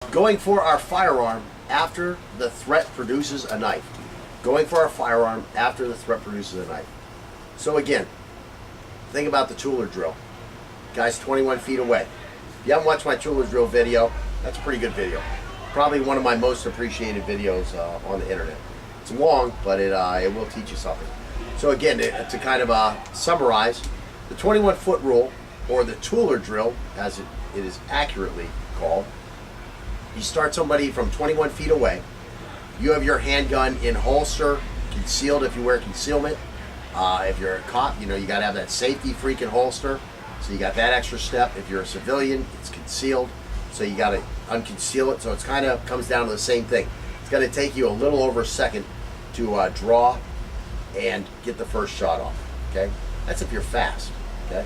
Going for our firearm after the threat produces a knife. Going for our firearm after the threat produces a knife. So again, think about the Tueller drill. Guy's 21 feet away. If you haven't watched my Tueller drill video, that's a pretty good video. Probably one of my most appreciated videos on the internet. It's long, but it will teach you something. So again, to kind of summarize, the 21-foot rule, or the Tueller drill, as it is accurately called, you start somebody from 21 feet away. You have your handgun in holster, concealed if you wear concealment. If you're a cop, you got to have that safety freaking holster. So you got that extra step. If you're a civilian, it's concealed. So you got to unconceal it. So it's kind of comes down to the same thing. It's going to take you a little over a second to draw and get the first shot off. Okay, that's if you're fast. Okay,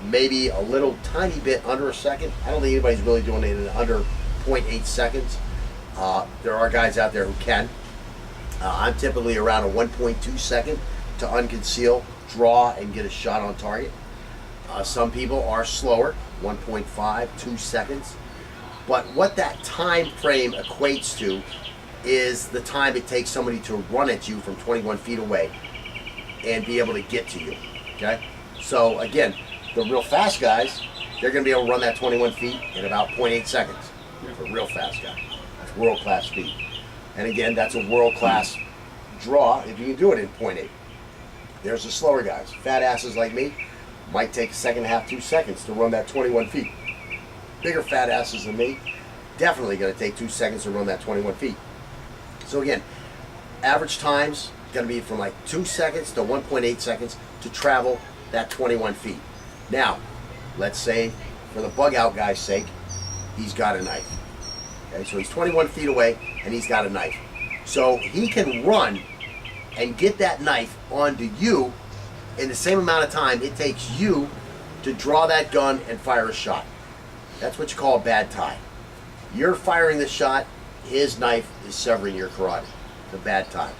maybe a little tiny bit under a second. I don't think anybody's really doing it in under 0.8 seconds. There are guys out there who can. I'm typically around a 1.2 second to unconceal, draw, and get a shot on target. Some people are slower, 1.5, 2 seconds. But what that time frame equates to is the time it takes somebody to run at you from 21 feet away and be able to get to you. Okay? So again, the real fast guys, they're going to be able to run that 21 feet in about 0.8 seconds. For a real fast guy. That's world-class speed. And again, that's a world-class draw if you can do it in 0.8. There's the slower guys. Fat asses like me might take a second and a half, 2 seconds to run that 21 feet. Bigger fat asses than me, definitely going to take 2 seconds to run that 21 feet. So again, average time's going to be from like 2 seconds to 1.8 seconds to travel that 21 feet. Now, let's say, for the bug-out guy's sake, he's got a knife. Okay, so he's 21 feet away and he's got a knife. So he can run and get that knife onto you in the same amount of time it takes you to draw that gun and fire a shot. That's what you call a bad tie. You're firing the shot, his knife is severing your carotid. It's a bad tie.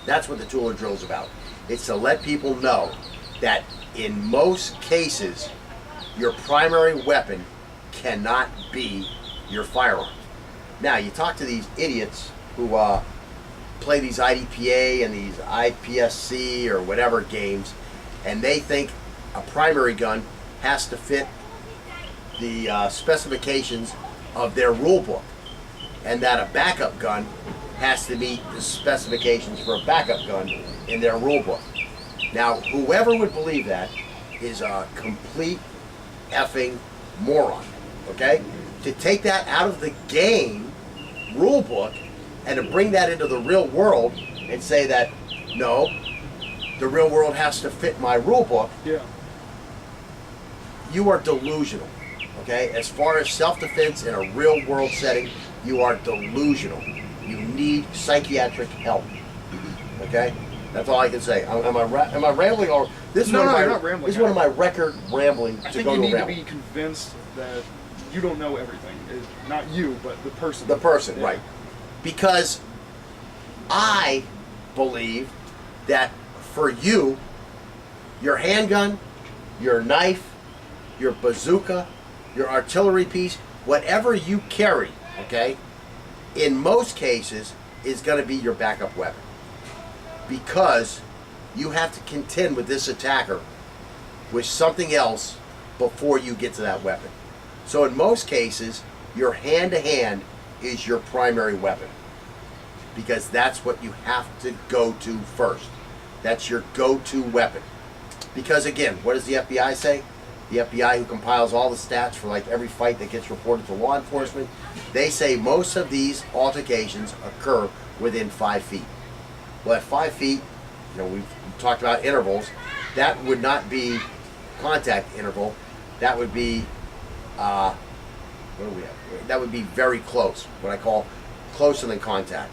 That's what the Tueller drill is about. It's to let people know that in most cases, your primary weapon cannot be your firearm. Now, you talk to these idiots who play these IDPA and these IPSC or whatever games, and they think a primary gun has to fit the specifications of their rule book, and that a backup gun has to meet the specifications for a backup gun in their rule book. Now, whoever would believe that is a complete effing moron. Okay? To take that out of the game rule book and to bring that into the real world and say that, no, the real world has to fit my rule book, yeah, you are delusional. Okay? As far as self-defense in a real world setting, you are delusional. You need psychiatric help. Okay? That's all I can say. Am I rambling, or this is no, one you're of my not rambling. this is one of my record rambling I to think go you to need to ramble. be convinced that you don't know everything. Not you, but the person. The person, Yeah. right? Because I believe that for you, your handgun, your knife, your bazooka, your artillery piece, whatever you carry, okay, in most cases is going to be your backup weapon. Because you have to contend with this attacker with something else before you get to that weapon. So in most cases, your hand-to-hand is your primary weapon, because that's what you have to go to first. That's your go-to weapon. Because again, what does the FBI say? The FBI, who compiles all the stats for like every fight that gets reported to law enforcement, they say most of these altercations occur within 5 feet. Well, at 5 feet, we've talked about intervals. That would not be contact interval. That would be, what do we have? That would be very close, what I call closer than contact.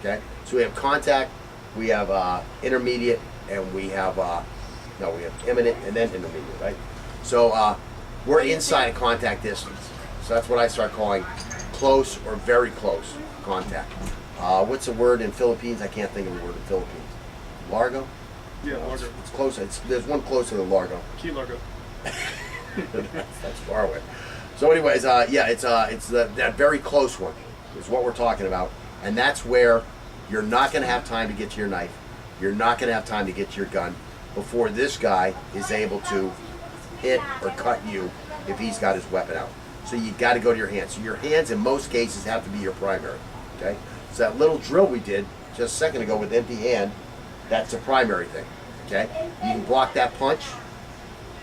Okay? So we have contact, we have intermediate, and we have, we have imminent and then intermediate, right? So we're inside of contact distance. So that's what I start calling close or very close contact. What's the word in Philippines? I can't think of the word in Philippines. Largo? Yeah, Largo. It's close. There's one closer than Largo. Key Largo. That's far away. So anyways, yeah, it's that very close one is what we're talking about. And that's where you're not going to have time to get to your knife. You're not going to have time to get to your gun before this guy is able to hit or cut you if he's got his weapon out. So you got to go to your hands. So your hands in most cases have to be your primary. Okay. So that little drill we did just a second ago with empty hand, that's a primary thing. Okay. You can block that punch.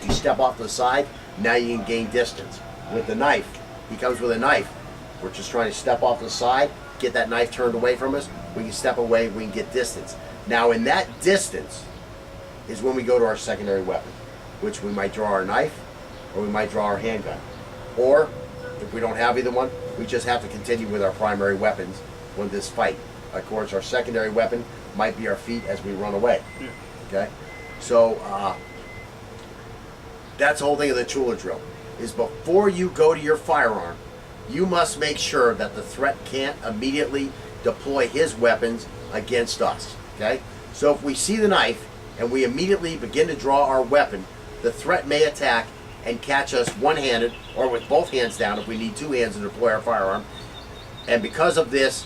You step off to the side. Now you can gain distance. With the knife, he comes with a knife. We're just trying to step off to the side, get that knife turned away from us. We can step away. We can get distance. Now in that distance is when we go to our secondary weapon, which we might draw our knife or we might draw our handgun. Or if we don't have either one, we just have to continue with our primary weapons with this fight. Of course, our secondary weapon might be our feet as we run away. Okay? So that's the whole thing of the Tueller drill, is before you go to your firearm, you must make sure that the threat can't immediately deploy his weapons against us. Okay? So if we see the knife and we immediately begin to draw our weapon, the threat may attack and catch us one-handed or with both hands down if we need two hands to deploy our firearm. And because of this,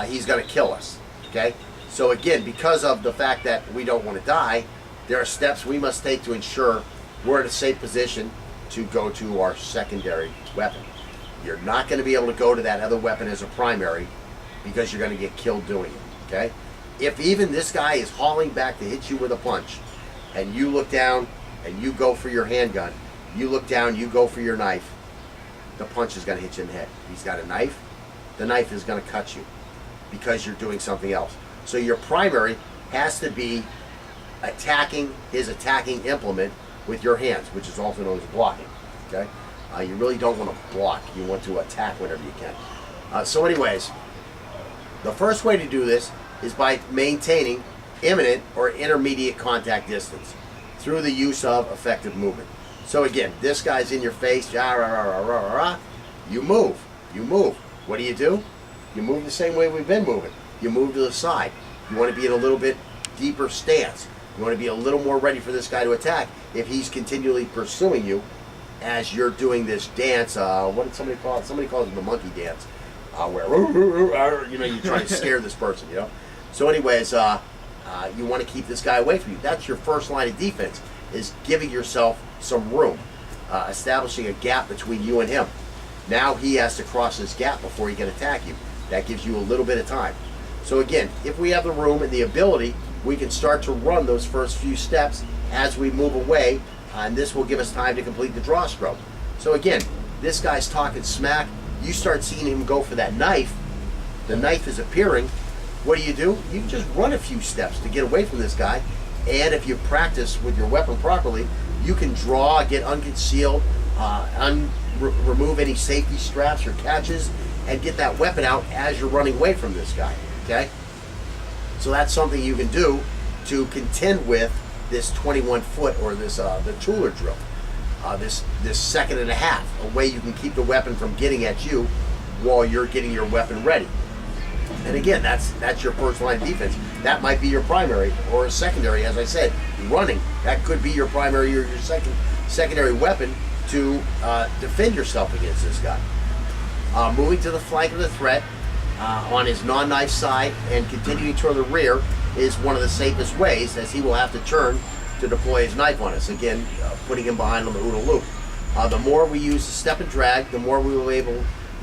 he's going to kill us. Okay? So again, because of the fact that we don't want to die, there are steps we must take to ensure we're in a safe position to go to our secondary weapon. You're not going to be able to go to that other weapon as a primary because you're going to get killed doing it. Okay? If even this guy is hauling back to hit you with a punch, and you look down and you go for your handgun, you look down, you go for your knife, the punch is going to hit you in the head. He's got a knife, the knife is going to cut you because you're doing something else. So your primary has to be attacking his attacking implement with your hands, which is also known as blocking. Okay? You really don't want to block. You want to attack whenever you can. So anyways, the first way to do this is by maintaining imminent or intermediate contact distance through the use of effective movement. So again, this guy's in your face, you move, you move. What do? You move the same way we've been moving. You move to the side. You want to be in a little bit deeper stance. You want to be a little more ready for this guy to attack if he's continually pursuing you as you're doing this dance. What did somebody call it? Somebody calls it the monkey dance, where you're trying to scare this person. So anyways, you want to keep this guy away from you. That's your first line of defense, is giving yourself some room, establishing a gap between you and him. Now he has to cross this gap before he can attack you. That gives you a little bit of time. So again, if we have the room and the ability, we can start to run those first few steps as we move away, and this will give us time to complete the draw stroke. So again, this guy's talking smack. You start seeing him go for that knife. The knife is appearing. What do? You can just run a few steps to get away from this guy. And if you practice with your weapon properly, you can draw, get unconcealed, remove any safety straps or catches, and get that weapon out as you're running away from this guy. Okay? So that's something you can do to contend with this 21 foot or this the Tueller drill. This second and a half, a way you can keep the weapon from getting at you while you're getting your weapon ready. And again, that's your first line of defense. That might be your primary or a secondary, as I said, running. That could be your primary or your secondary weapon to defend yourself against this guy. Moving to the flank of the threat on his non-knife side and continuing toward the rear is one of the safest ways, as he will have to turn to deploy his knife on us. Again, putting him behind on the OODA loop. The more we use the step and drag, the more we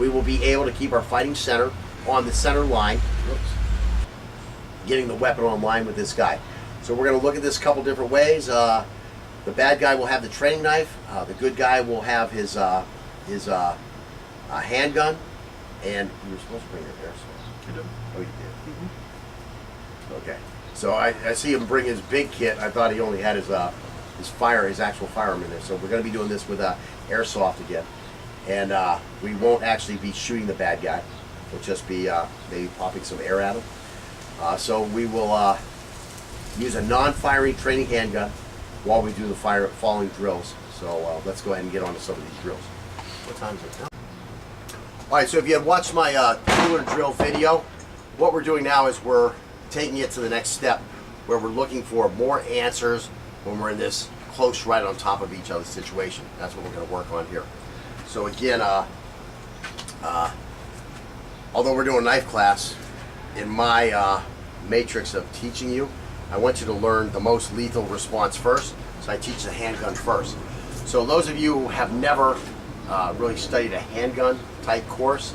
will be able to keep our fighting center on the center line, getting the weapon on line with this guy. So we're going to look at this a couple different ways. The bad guy will have the training knife. The good guy will have his handgun. And you were supposed to bring your airsoft. I did. Oh, you did. Mm-hmm. Okay. So I see him bring his big kit. I thought he only had his actual firearm in there. So we're going to be doing this with airsoft again, and we won't actually be shooting the bad guy. We'll just be maybe popping some air at him. So we will use a non-firing training handgun while we do the following drills. So let's go ahead and get on to some of these drills. What time is it now? All right, so if you had watched my Tueller drill video, what we're doing now is we're taking it to the next step, where we're looking for more answers when we're in this close right on top of each other situation. That's what we're going to work on here. So again, although we're doing a knife class, in my matrix of teaching you, I want you to learn the most lethal response first. So I teach the handgun first. So those of you who have never really studied a handgun type course,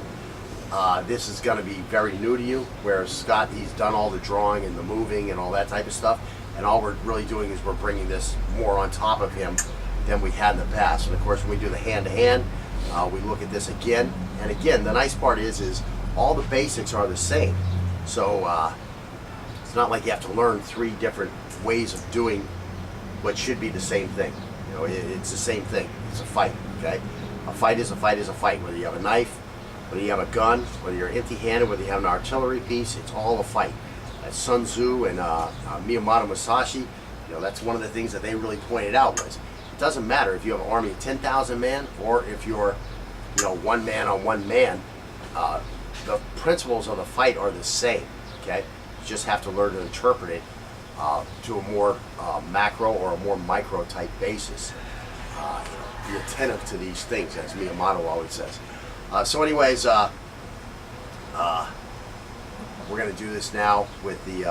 this is going to be very new to you, whereas Scott, he's done all the drawing and the moving and all that type of stuff, and all we're really doing is we're bringing this more on top of him than we had in the past. And of course, when we do the hand-to-hand, we look at this again and again. The nice part is all the basics are the same, so it's not like you have to learn 3 different ways of doing what should be the same thing. You know, it's the same thing. It's a fight, okay? A fight is a fight is a fight, whether you have a knife, whether you have a gun, whether you're empty-handed, whether you have an artillery piece, it's all a fight. As Sun Tzu and Miyamoto Musashi, you know, that's one of the things that they really pointed out was, it doesn't matter if you have an army of 10,000 men or if you're, you know, one man on one man, the principles of the fight are the same, okay? You just have to learn to interpret it to a more macro or a more micro type basis. Be attentive to these things, as Miyamoto always says. So anyways, we're going to do this now with the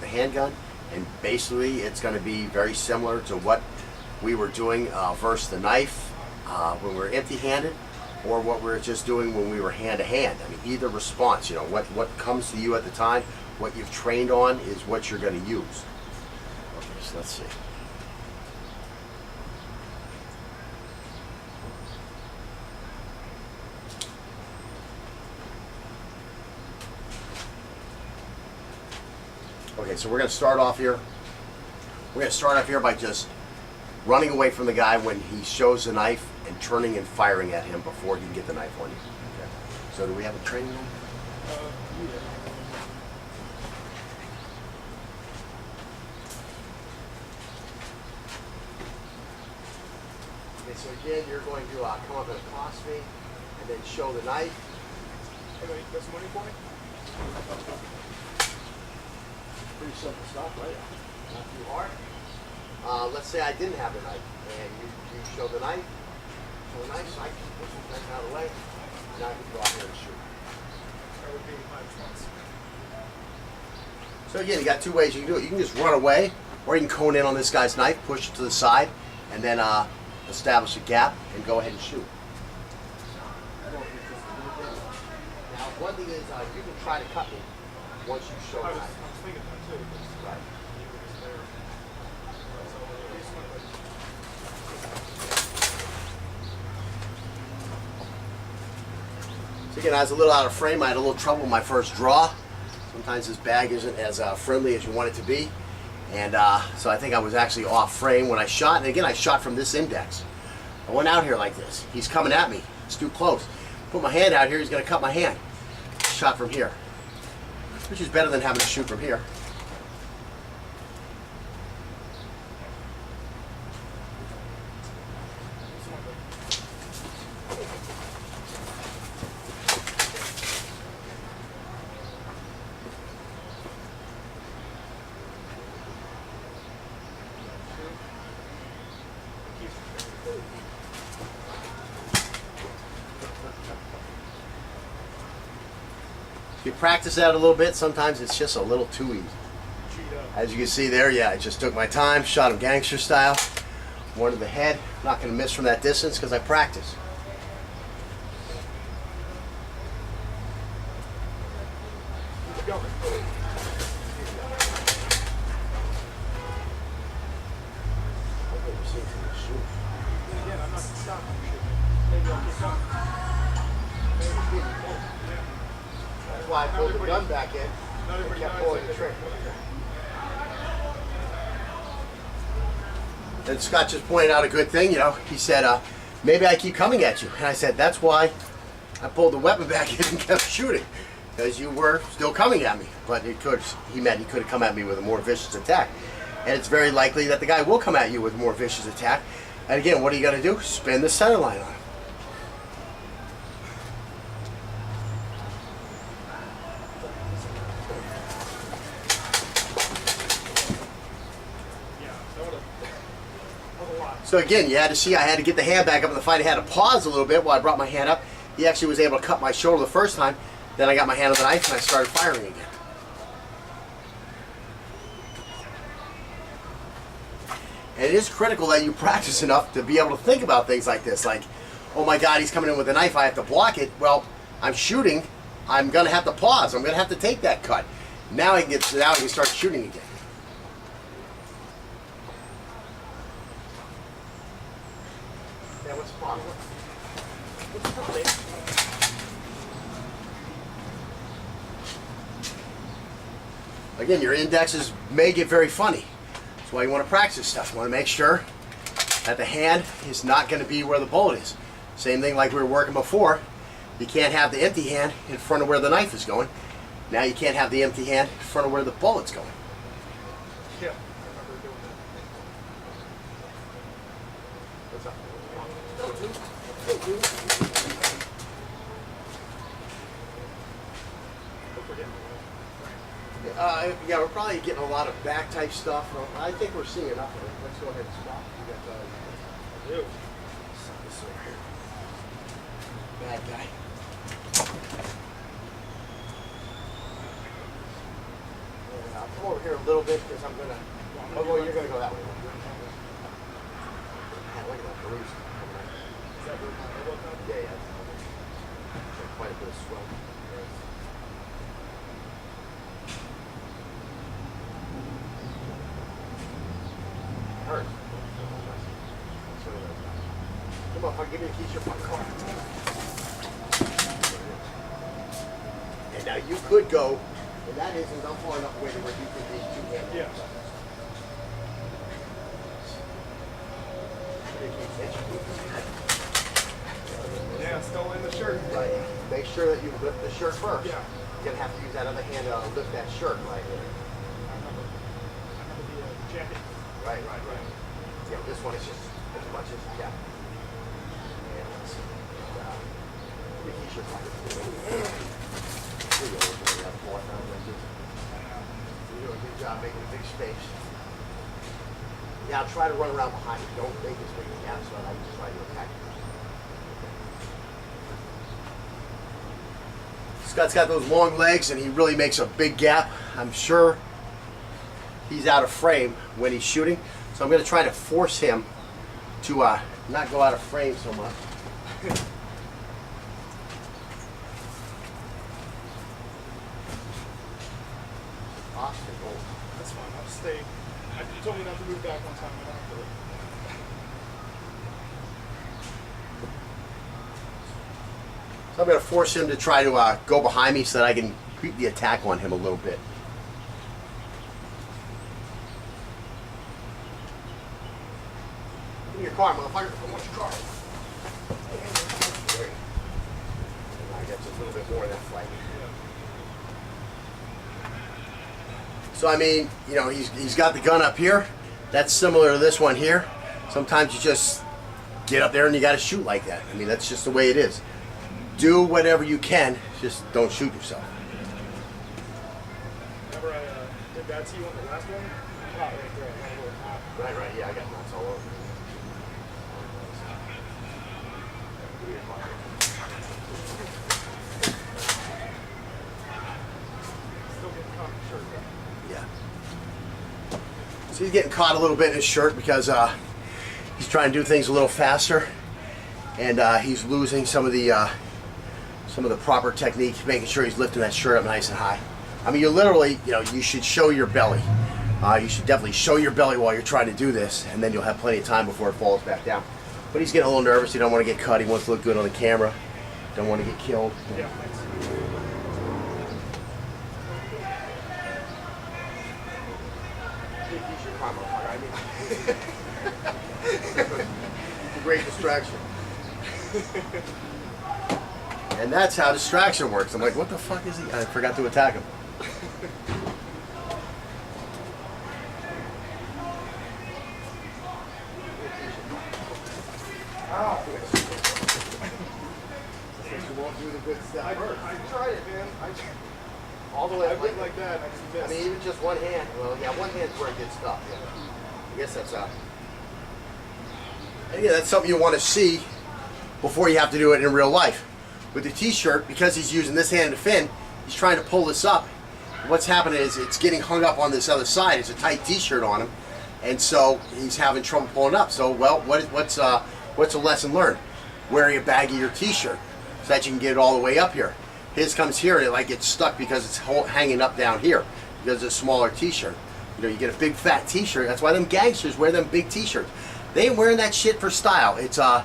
handgun, and basically it's going to be very similar to what we were doing versus the knife when we were empty-handed, or what we were just doing when we were hand-to-hand. I mean, either response, you know, what comes to you at the time, what you've trained on is what you're going to use. Okay, so let's see. Okay, so we're going to start off here. We're going to start off here by just running away from the guy when he shows the knife and turning and firing at him before he can get the knife on you. Okay. So do we have a training room? Yeah. Okay, so again, you're going to come up and accost me and then show the knife. Hey, wait, that's money for me? Pretty simple stuff, right? Not too hard. Let's say I didn't have the knife, and you show the knife, so I can push the knife out of the way, and I can go out here and shoot. That would be my response. So again, you got 2 ways you can do it. You can just run away, or you can cone in on this guy's knife, push it to the side, and then establish a gap and go ahead and shoot. Now, one thing is you can try to cut me once you show the knife. I was thinking that too. Right. So again, I was a little out of frame. I had a little trouble with my first draw. Sometimes this bag isn't as friendly as you want it to be. And so I think I was actually off frame when I shot. And again, I shot from this index. I went out here like this. He's coming at me. It's too close. Put my hand out here, he's going to cut my hand. Shot from here, which is better than having to shoot from here. If you practice that a little bit, sometimes it's just a little too easy. As you can see there, yeah, I just took my time, shot him gangster style, one to the head. Not going to miss from that distance because I practice. Keep going. Again, I'm not stopping shooting. Maybe I'll keep going. That's why I pulled the gun back in and kept pulling the trigger. And Scott just pointed out a good thing, you know. He said, maybe I keep coming at you. And I said, that's why I pulled the weapon back in and kept shooting. Because you were still coming at me. But he meant he could have come at me with a more vicious attack. And it's very likely that the guy will come at you with a more vicious attack. And again, what are you going to do? Spin the center line on him. So again, you had to see I had to get the hand back up in the fight. I had to pause a little bit while I brought my hand up. He actually was able to cut my shoulder the first time. Then I got my hand on the knife and I started firing again. And it is critical that you practice enough to be able to think about things like this. Like, oh my God, he's coming in with a knife, I have to block it. Well, I'm shooting, I'm gonna have to pause. I'm gonna have to take that cut. Now I can start shooting again. Yeah, what's the problem? What's the problem? Again, your indexes may get very funny. That's why you want to practice stuff. You want to make sure that the hand is not going to be where the bullet is. Same thing like we were working before. You can't have the empty hand in front of where the knife is going. Now you can't have the empty hand in front of where the bullet's going. Yeah, I remember doing that. What's up? Yeah, we're probably getting a lot of back type stuff. I think we're seeing enough of it. Let's go ahead and stop. We got this over here. Bad guy. And I'll come over here a little bit because I'm gonna. Oh, well, you're gonna go that way. Man, look at that bruise. Is that where my elbow comes? Yeah. Quite a bit of swell. Hurts. Come on, if I give you the keys to my car. And now you could go, and that isn't I'm far enough away to where you can be two-handed. Yeah. Yeah, still in the shirt. Right. Make sure that you lift the shirt first. Yeah. You're gonna have to use that other hand to lift that shirt right here. I remember the jacket. Right. Yeah, this one is just as much as you can. And let's see. The t-shirt pocket. You're doing a good job making a big space. Now try to run around behind you. Don't make this big a gap so that I can try to attack you. Scott's got those long legs and he really makes a big gap. I'm sure he's out of frame when he's shooting. So I'm going to try to force him to not go out of frame so much. Obstacle. That's fine. I'll stay. You told me not to move back one time. I don't have to. So I'm going to force him to try to go behind me so that I can creep the attack on him a little bit. Give me your car, motherfucker. I want your car. There you go. I get a little bit more of that fight. So I mean, you know, he's got the gun up here. That's similar to this one here. Sometimes you just get up there and you got to shoot like that. I mean, that's just the way it is. Do whatever you can, just don't shoot yourself. Remember I did that to you on the last one? Right there. Right, yeah, I got knots all over. Still getting caught in the shirt. Yeah. So he's getting caught a little bit in his shirt because he's trying to do things a little faster, and he's losing some of the proper technique, making sure he's lifting that shirt up nice and high. I mean, you literally, you know, you should show your belly. You should definitely show your belly while you're trying to do this, and then you'll have plenty of time before it falls back down. But he's getting a little nervous. He don't want to get cut. He wants to look good on the camera. Don't want to get killed. Yeah. It's a great distraction. And that's how distraction works. I'm like, what the fuck is he? I forgot to attack him. Oh. You won't do the good stuff. I tried it, man. All the way. I went like that. I just missed. I mean, even just one hand. Well, yeah, one hand's where it gets tough. Yeah. I guess that's And yeah, that's something you want to see before you have to do it in real life. With the t-shirt, because he's using this hand to fin, he's trying to pull this up. What's happening is it's getting hung up on this other side. It's a tight t-shirt on him, and so he's having trouble pulling up. So, well, what's a lesson learned? Wearing a baggier t-shirt so that you can get it all the way up here. His comes here and it like gets stuck because it's hanging up down here because it's a smaller t-shirt. You know, you get a big fat t-shirt. That's why them gangsters wear them big t-shirts. They ain't wearing that shit for style. It's a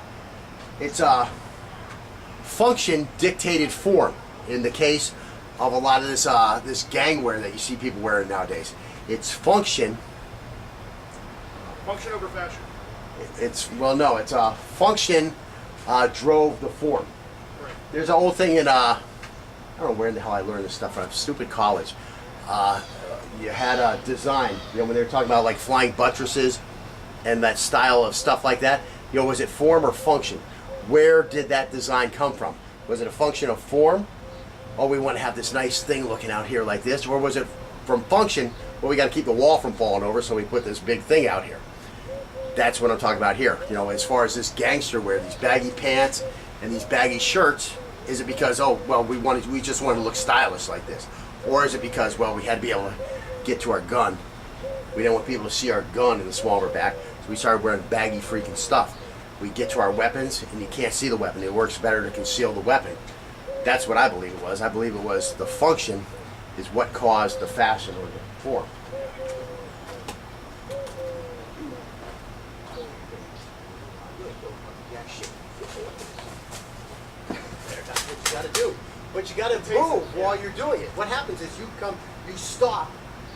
function dictated form in the case of a lot of this gang wear that you see people wearing nowadays. It's function. Function over fashion. It's function drove the form. Right. There's an old thing in I don't know where in the hell I learned this stuff from. Stupid college. You had a design. You know, when they were talking about like flying buttresses and that style of stuff like that. You know, was it form or function? Where did that design come from? Was it a function of form? Oh, we want to have this nice thing looking out here like this, or was it from function? Well, we got to keep the wall from falling over, so we put this big thing out here. That's what I'm talking about here. You know, as far as this gangster wear, these baggy pants and these baggy shirts, is it because, oh, well, we just wanted to look stylish like this? Or is it because, well, we had to be able to get to our gun. We didn't want people to see our gun in the small of our back, so we started wearing baggy freaking stuff. We get to our weapons, and you can't see the weapon. It works better to conceal the weapon. That's what I believe it was. I believe it was the function is what caused the fashion or the form. That's what you got to do. But you got to move while you're doing it. What happens is you stop,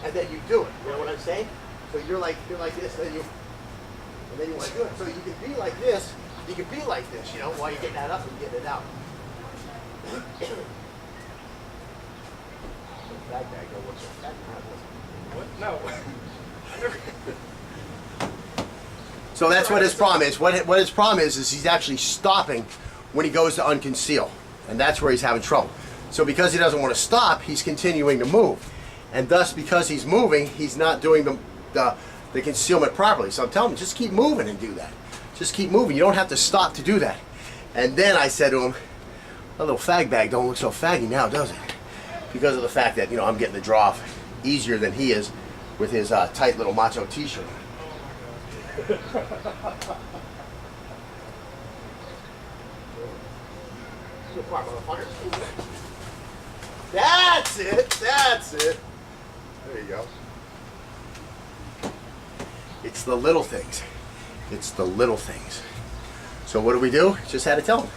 and then you do it. You know what I'm saying? So you're like this, and then you want to do it. So you can be like this. You can be like this, you know, while you're getting that up and getting it out. What? No. So that's what his problem is. What his problem is he's actually stopping when he goes to unconceal. And that's where he's having trouble. So because he doesn't want to stop, he's continuing to move. And thus, because he's moving, he's not doing the concealment properly. So I'm telling him, just keep moving and do that. Just keep moving. You don't have to stop to do that. And then I said to him, a little fag bag don't look so faggy now, does it? Because of the fact that, you know, I'm getting the draw off easier than he is with his tight little macho t-shirt. That's it. That's it. There you go. It's the little things. It's the little things. So what do? Just had to tell him.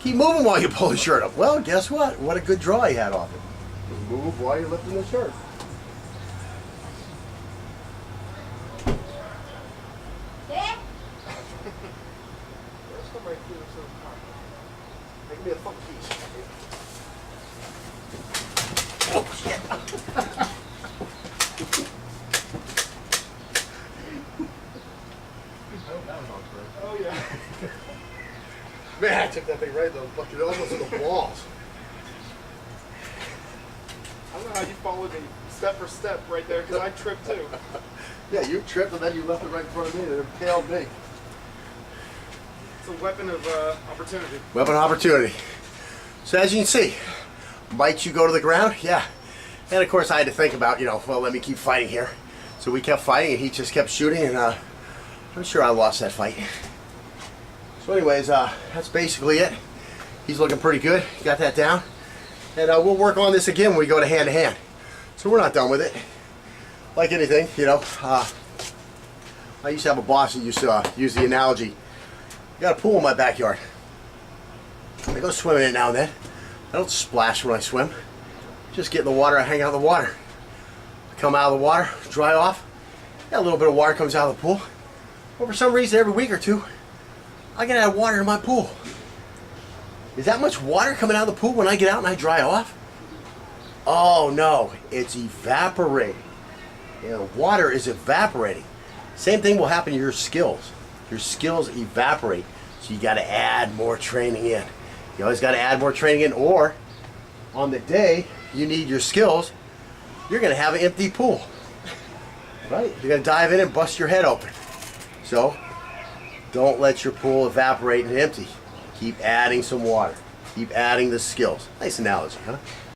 Keep moving while you pull the shirt up. Well, guess what? What a good draw he had off it. Move while you're lifting the shirt. Make me a fuck piece. Oh, shit. Oh, yeah. Man, I took that thing right though, fucking almost in the walls. I don't know how you followed me step for step right there, because I tripped too. Yeah, you tripped and then you left it right in front of me and it impaled me. It's a weapon of opportunity. Weapon of opportunity. So as you can see, might you go to the ground? Yeah. And of course I had to think about, you know, well, let me keep fighting here. So we kept fighting and he just kept shooting and I'm sure I lost that fight. So anyways, that's basically it. He's looking pretty good. Got that down. And we'll work on this again when we go to hand to hand. So we're not done with it. Like anything, you know, I used to have a boss that used to use the analogy. I got a pool in my backyard. I go swimming in it now and then. I don't splash when I swim. Just get in the water, I hang out in the water. I come out of the water, dry off. Yeah, a little bit of water comes out of the pool. But for some reason, every week or two, I get out of water in my pool. Is that much water coming out of the pool when I get out and I dry off? Oh no, it's evaporating. You know, water is evaporating. Same thing will happen to your skills. Your skills evaporate. So you got to add more training in. You always got to add more training in, or on the day you need your skills, you're going to have an empty pool. Right? You're going to dive in and bust your head open. So Don't let your pool evaporate and empty. Keep adding some water. Keep adding the skills. Nice analogy, huh?